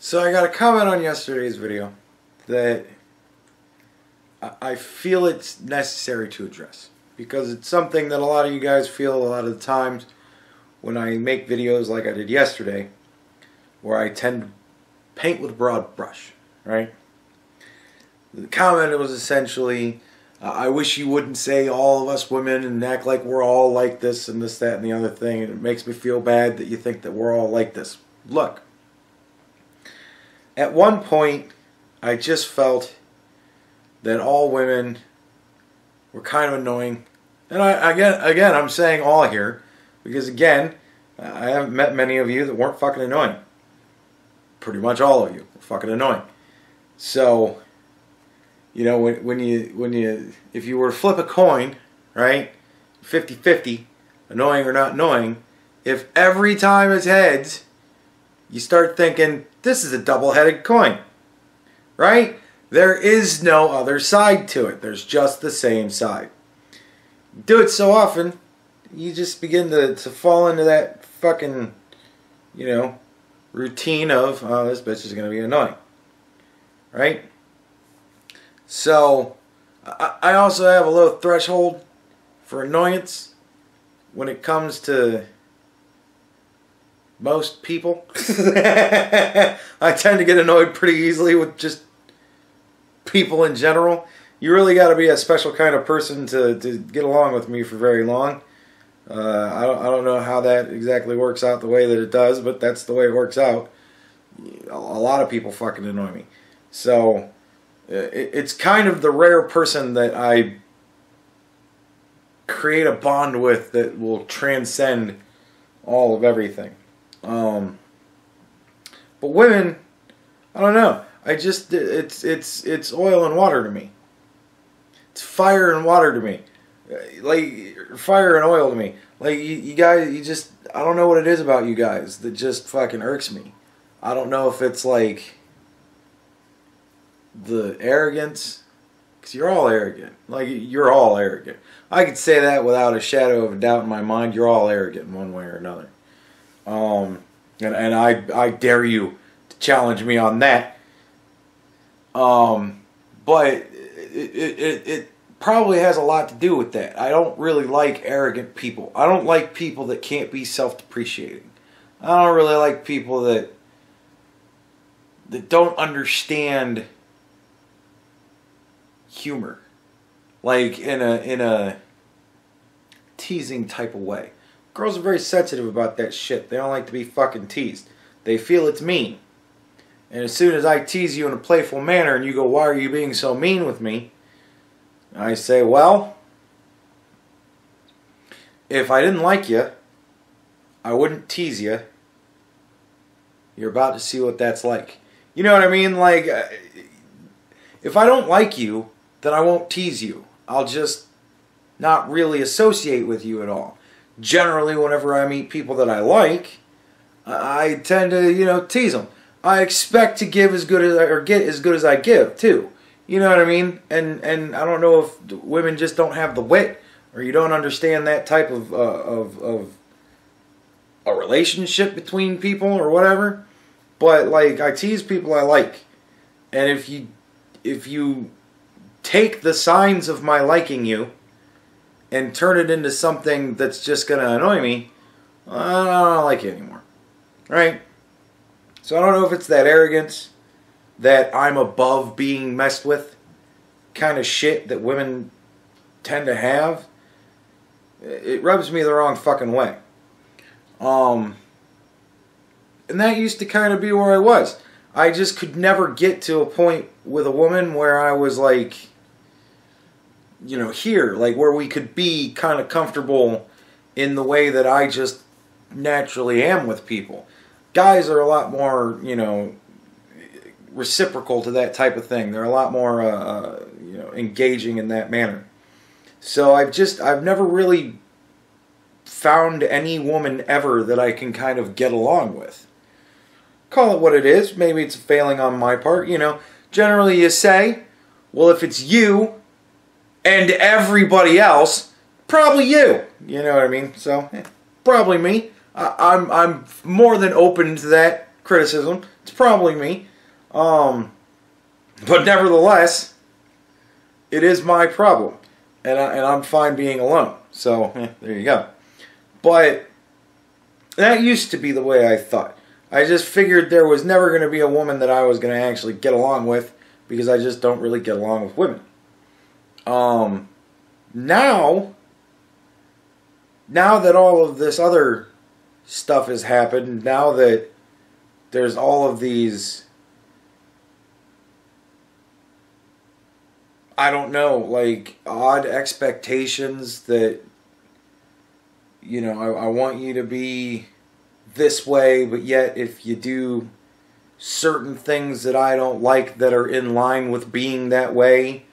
So I got a comment on yesterday's video that I feel it's necessary to address, because it's something that a lot of you guys feel a lot of the times when I make videos like I did yesterday, where I tend to paint with a broad brush, right? The comment was essentially, I wish you wouldn't say all of us women and act like we're all like this and this, that, and the other thing, and it makes me feel bad that you think that we're all like this. Look, at one point I just felt that all women were kind of annoying. And again, I'm saying all here, because again, I haven't met many of you that weren't fucking annoying. Pretty much all of you were fucking annoying. So, you know, if you were to flip a coin, right, 50-50, annoying or not annoying, if every time it's heads, you start thinking, this is a double-headed coin, right? There is no other side to it. There's just the same side. You do it so often, you just begin to fall into that fucking, you know, routine of, oh, this bitch is going to be annoying, right? So, I also have a low threshold for annoyance when it comes to most people. I tend to get annoyed pretty easily with just people in general. You really got to be a special kind of person to get along with me for very long. I don't know how that exactly works out the way that it does, but that's the way it works out. A lot of people fucking annoy me. So, it's kind of the rare person that I create a bond with that will transcend all of everything. But women, I don't know. It's oil and water to me. It's fire and water to me. Like, fire and oil to me. Like, you guys, I don't know what it is about you guys that just fucking irks me. I don't know if it's like the arrogance, because you're all arrogant. Like, you're all arrogant. I could say that without a shadow of a doubt in my mind. You're all arrogant in one way or another. And I dare you to challenge me on that. But it probably has a lot to do with that. I don't really like arrogant people. I don't like people that can't be self-depreciating. I don't really like people that don't understand humor, like in a teasing type of way. Girls are very sensitive about that shit. They don't like to be fucking teased. They feel it's mean. And as soon as I tease you in a playful manner and you go, why are you being so mean with me? I say, well, if I didn't like you, I wouldn't tease you. You're about to see what that's like. You know what I mean? Like, if I don't like you, then I won't tease you. I'll just not really associate with you at all. Generally, whenever I meet people that I like, I tend to, you know, tease them. I expect to give as good as or get as good as I give too. You know what I mean? And I don't know if women just don't have the wit, or you don't understand that type of a relationship between people or whatever. But like, I tease people I like, and if you take the signs of my liking you and turn it into something that's just going to annoy me, I don't like you anymore. Right? So I don't know if it's that arrogance, that I'm above being messed with kind of shit that women tend to have. It rubs me the wrong fucking way. And that used to kind of be where I was. I just could never get to a point with a woman where I was like, you know, here, like where we could be kind of comfortable in the way that I just naturally am with people. Guys are a lot more, you know, reciprocal to that type of thing. They're a lot more, you know, engaging in that manner. So I've never really found any woman ever that I can kind of get along with. Call it what it is. Maybe it's a failing on my part, you know. Generally you say, well, if it's you and everybody else, probably you. You know what I mean? So, probably me. I'm more than open to that criticism. It's probably me. But nevertheless, it is my problem. And I'm fine being alone. So, there you go. But that used to be the way I thought. I just figured there was never going to be a woman that I was going to actually get along with, because I just don't really get along with women. Now that all of this other stuff has happened, now that there's all of these, I don't know, like odd expectations that, you know, I want you to be this way, but yet if you do certain things that I don't like that are in line with being that way,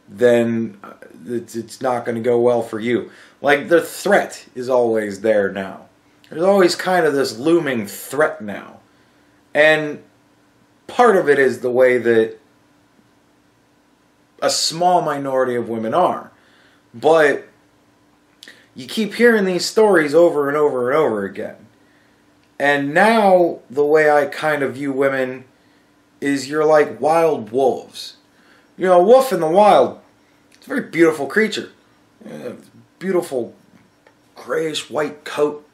then it's not going to go well for you. Like, the threat is always there now. There's always kind of this looming threat now. And part of it is the way that a small minority of women are. But you keep hearing these stories over and over and over again. And now, the way I kind of view women is you're like wild wolves. You know, a wolf in the wild, it's a very beautiful creature. Beautiful grayish white coat.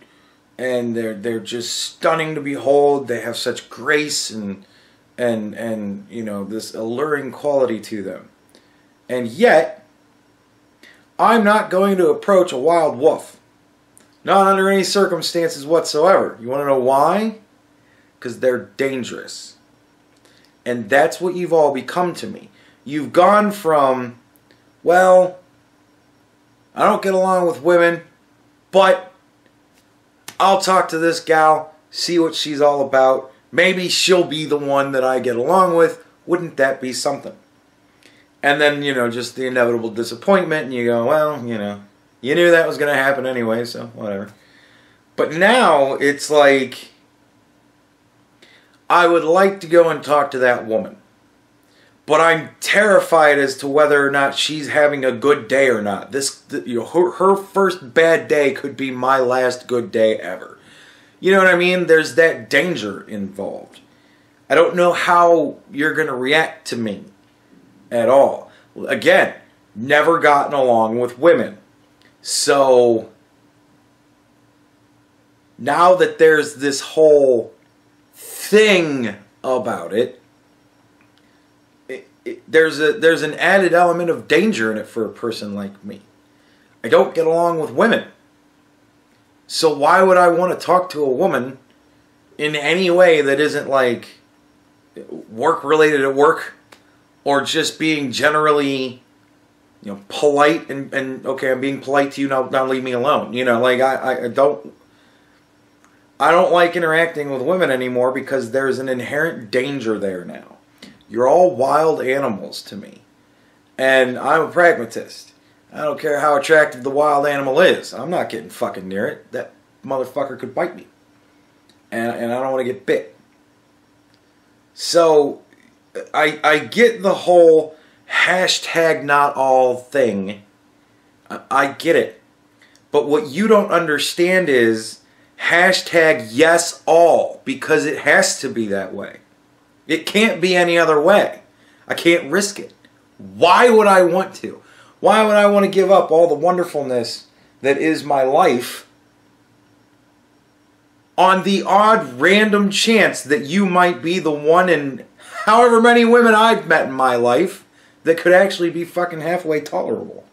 And they're just stunning to behold. They have such grace and you know, this alluring quality to them. And yet, I'm not going to approach a wild wolf. Not under any circumstances whatsoever. You want to know why? Because they're dangerous. And that's what you've all become to me. You've gone from, well, I don't get along with women, but I'll talk to this gal, see what she's all about. Maybe she'll be the one that I get along with. Wouldn't that be something? And then, you know, just the inevitable disappointment, and you go, well, you know, you knew that was going to happen anyway, so whatever. But now it's like, I would like to go and talk to that woman, but I'm terrified as to whether or not she's having a good day or not. You know, her first bad day could be my last good day ever. You know what I mean? There's that danger involved. I don't know how you're going to react to me at all. Again, never gotten along with women. So, now that there's this whole thing about it, there's an added element of danger in it for a person like me. I don't get along with women. So why would I want to talk to a woman in any way that isn't like work related at work, or just being generally, you know, polite and okay, I'm being polite to you, now leave me alone. You know, like I don't like interacting with women anymore because there's an inherent danger there now. You're all wild animals to me. And I'm a pragmatist. I don't care how attractive the wild animal is. I'm not getting fucking near it. That motherfucker could bite me. And I don't want to get bit. So, I get the whole hashtag not all thing. I get it. But what you don't understand is hashtag yes all, because it has to be that way. It can't be any other way. I can't risk it. Why would I want to? Why would I want to give up all the wonderfulness that is my life on the odd random chance that you might be the one in however many women I've met in my life that could actually be fucking halfway tolerable?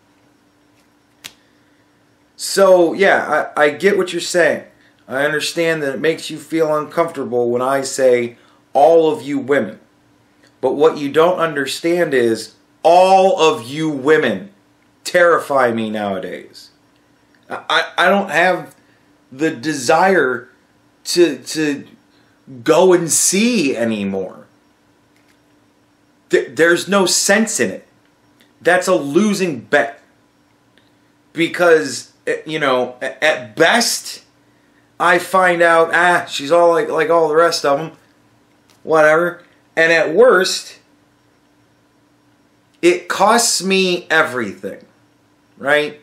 So, yeah, I get what you're saying. I understand that it makes you feel uncomfortable when I say all of you women. But what you don't understand is all of you women terrify me nowadays. I don't have the desire to go and see anymore. There's no sense in it. That's a losing bet. Because, you know, at best, I find out, she's all like all the rest of them. Whatever. And at worst, it costs me everything. Right?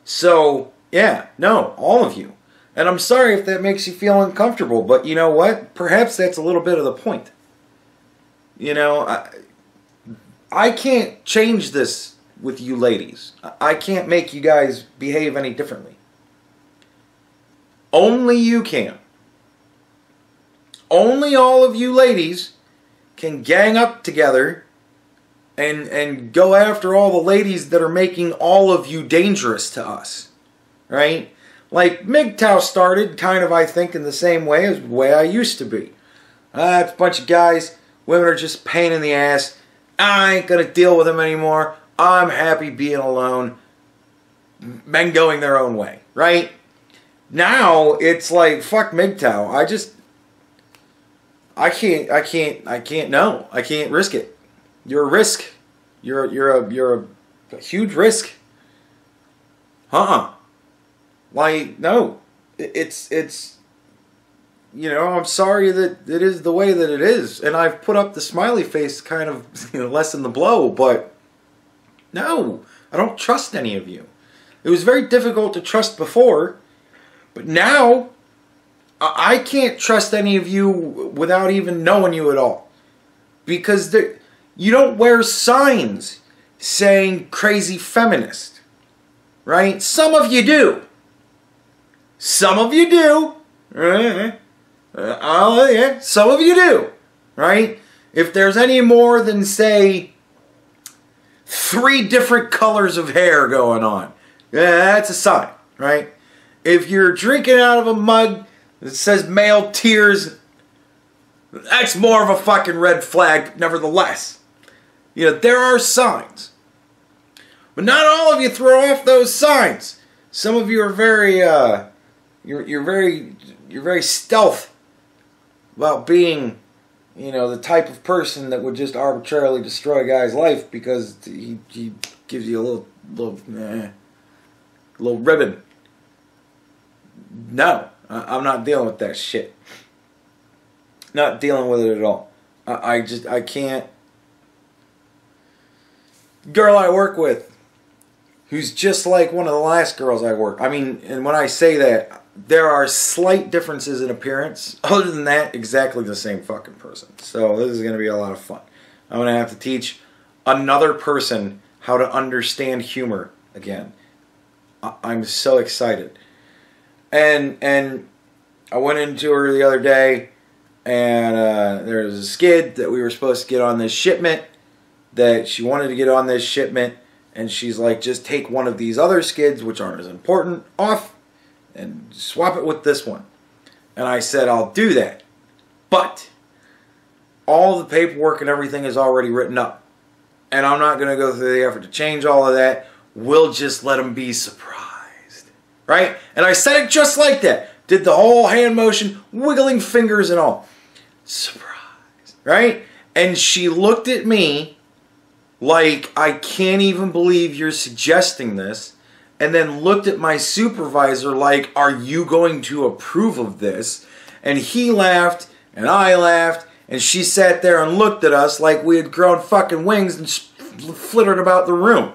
So, yeah, no, all of you. And I'm sorry if that makes you feel uncomfortable, but you know what? Perhaps that's a little bit of the point. You know, I can't change this with you ladies. I can't make you guys behave any differently. Only you can. Only all of you ladies can gang up together and go after all the ladies that are making all of you dangerous to us. Right? Like, MGTOW started kind of, I think, in the same way as the way I used to be. It's a bunch of guys. Women are just a pain in the ass. I ain't going to deal with them anymore. I'm happy being alone. Men going their own way. Right? Now, it's like, fuck MGTOW. I can't, no. I can't risk it. You're a risk. You're a huge risk. Like, no. It's, you know, I'm sorry that it is the way that it is. And I've put up the smiley face to kind of, you know, lessen the blow, but no. I don't trust any of you. It was very difficult to trust before, but now I can't trust any of you without even knowing you at all. Because you don't wear signs saying crazy feminist. Right? Some of you do. Some of you do. Oh, yeah. Some of you do. Right? If there's any more than, say, 3 different colors of hair going on, that's a sign. Right? If you're drinking out of a mug that says male tears, that's more of a fucking red flag, nevertheless. You know, there are signs. But not all of you throw off those signs. Some of you are very, you're very stealth about being, you know, the type of person that would just arbitrarily destroy a guy's life because he gives you a little ribbon. No, I'm not dealing with that shit. Not dealing with it at all. I can't. Girl I work with, who's just like one of the last girls I work. I mean, and when I say that, there are slight differences in appearance. Other than that, exactly the same fucking person. So this is going to be a lot of fun. I'm going to have to teach another person how to understand humor again. I'm so excited. And I went into her the other day, and there was a skid that we were supposed to get on this shipment, that she wanted to get on this shipment, and she's like, just take one of these other skids, which aren't as important, off, and swap it with this one. And I said, I'll do that. But all the paperwork and everything is already written up. And I'm not going to go through the effort to change all of that. We'll just let them be surprised. Right? And I said it just like that. Did the whole hand motion, wiggling fingers and all. Surprise. Right? And she looked at me like, I can't even believe you're suggesting this. And then looked at my supervisor like, are you going to approve of this? And he laughed, and I laughed, and she sat there and looked at us like we had grown fucking wings and flittered about the room.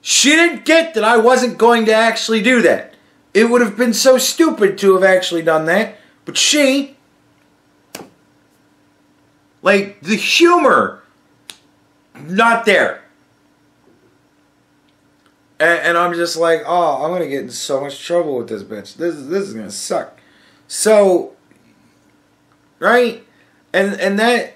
She didn't get that I wasn't going to actually do that. It would have been so stupid to have actually done that. But she, like, the humor, not there. And I'm just like, oh, I'm going to get in so much trouble with this bitch. This is going to suck. So, right? And that,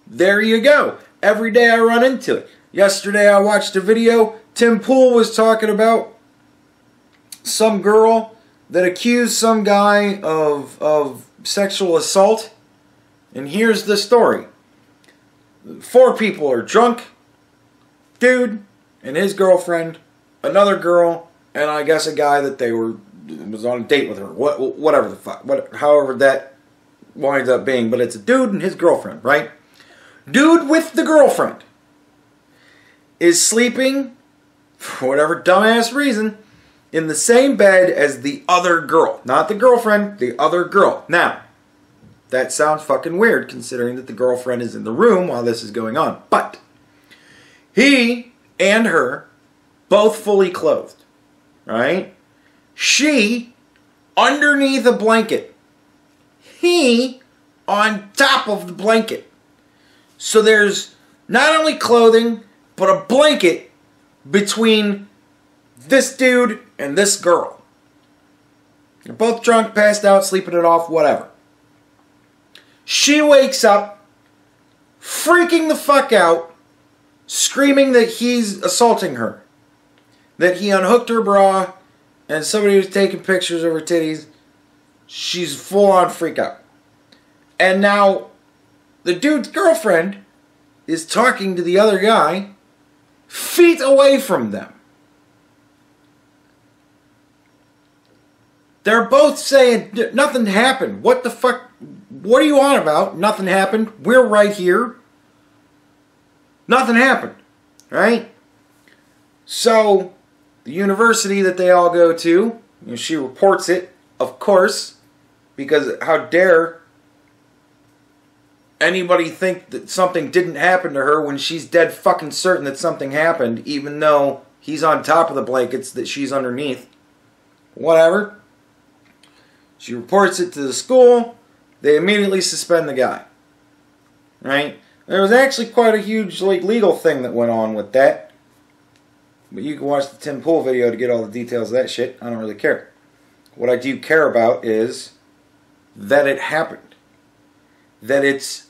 there you go. Every day I run into it. Yesterday I watched a video. Tim Pool was talking about some girl that accused some guy of sexual assault. And here's the story. 4 people are drunk. Dude and his girlfriend, another girl, and I guess a guy that was on a date with her. Whatever the fuck. However that winds up being. But it's a dude and his girlfriend, right? Dude with the girlfriend is sleeping, for whatever dumbass reason, in the same bed as the other girl. Not the girlfriend, the other girl. Now, that sounds fucking weird considering that the girlfriend is in the room while this is going on. But he and her, both fully clothed, right? She underneath a blanket. He on top of the blanket. So there's not only clothing, but a blanket between this dude and this girl. They're both drunk, passed out, sleeping it off, whatever. She wakes up, freaking the fuck out, screaming that he's assaulting her. That he unhooked her bra, and somebody was taking pictures of her titties. She's full on freak out. And now, the dude's girlfriend is talking to the other guy feet away from them. They're both saying, nothing happened. What the fuck? What are you on about? Nothing happened. We're right here. Nothing happened. Right? So, the university that they all go to, she reports it, of course, because how dare anybody think that something didn't happen to her when she's dead fucking certain that something happened, even though he's on top of the blankets that she's underneath. Whatever. She reports it to the school. They immediately suspend the guy. Right? There was actually quite a huge legal thing that went on with that. But you can watch the Tim Pool video to get all the details of that shit. I don't really care. What I do care about is that it happened. That it's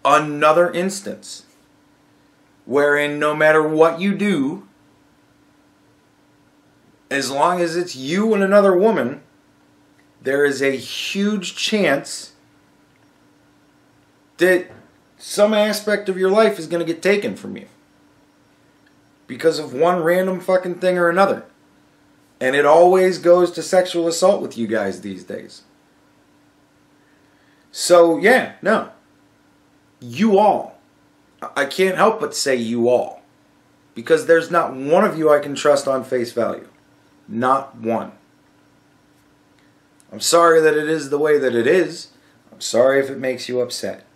another instance wherein no matter what you do, as long as it's you and another woman, there is a huge chance that some aspect of your life is going to get taken from you. Because of one random fucking thing or another. And it always goes to sexual assault with you guys these days. So, yeah, no. You all. I can't help but say you all. Because there's not one of you I can trust on face value. Not one. I'm sorry that it is the way that it is. I'm sorry if it makes you upset.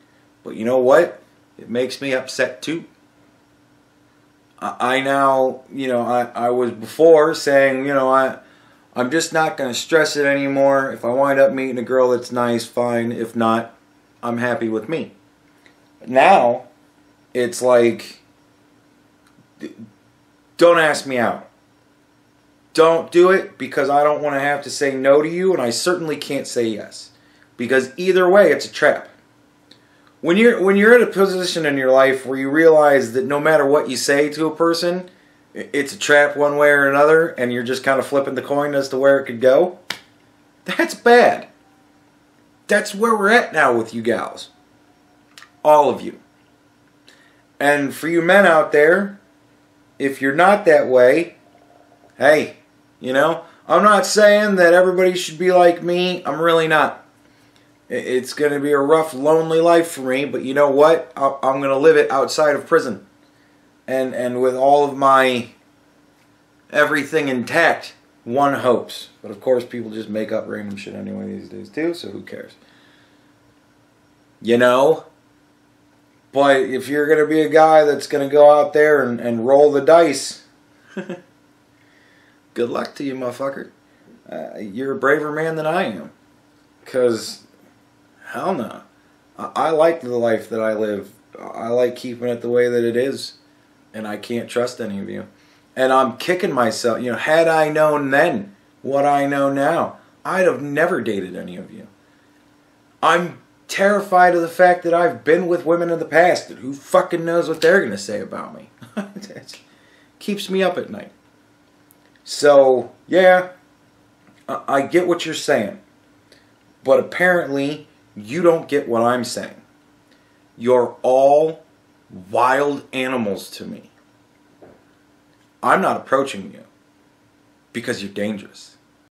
But you know what? It makes me upset too. I now, I was before saying, I'm just not going to stress it anymore. If I wind up meeting a girl that's nice, fine. If not, I'm happy with me. Now, it's like, don't ask me out. Don't do it because I don't want to have to say no to you, and I certainly can't say yes. Because either way, it's a trap. When you're at a position in your life where you realize that no matter what you say to a person, it's a trap one way or another, and you're just kind of flipping the coin as to where it could go, that's bad. That's where we're at now with you gals. All of you. And for you men out there, if you're not that way, hey, I'm not saying that everybody should be like me. I'm really not. It's going to be a rough, lonely life for me, but you know what? I'm going to live it outside of prison. And with all of my everything intact, one hopes. But of course, people just make up random shit anyway these days too, so who cares? But if you're going to be a guy that's going to go out there and roll the dice, good luck to you, motherfucker. You're a braver man than I am. Because, hell no. I like the life that I live. I like keeping it the way that it is. And I can't trust any of you. And I'm kicking myself. Had I known then what I know now, I'd have never dated any of you. I'm terrified of the fact that I've been with women in the past. And who fucking knows what they're going to say about me. It keeps me up at night. So, yeah, I get what you're saying. But apparently, you don't get what I'm saying. You're all wild animals to me. I'm not approaching you because you're dangerous.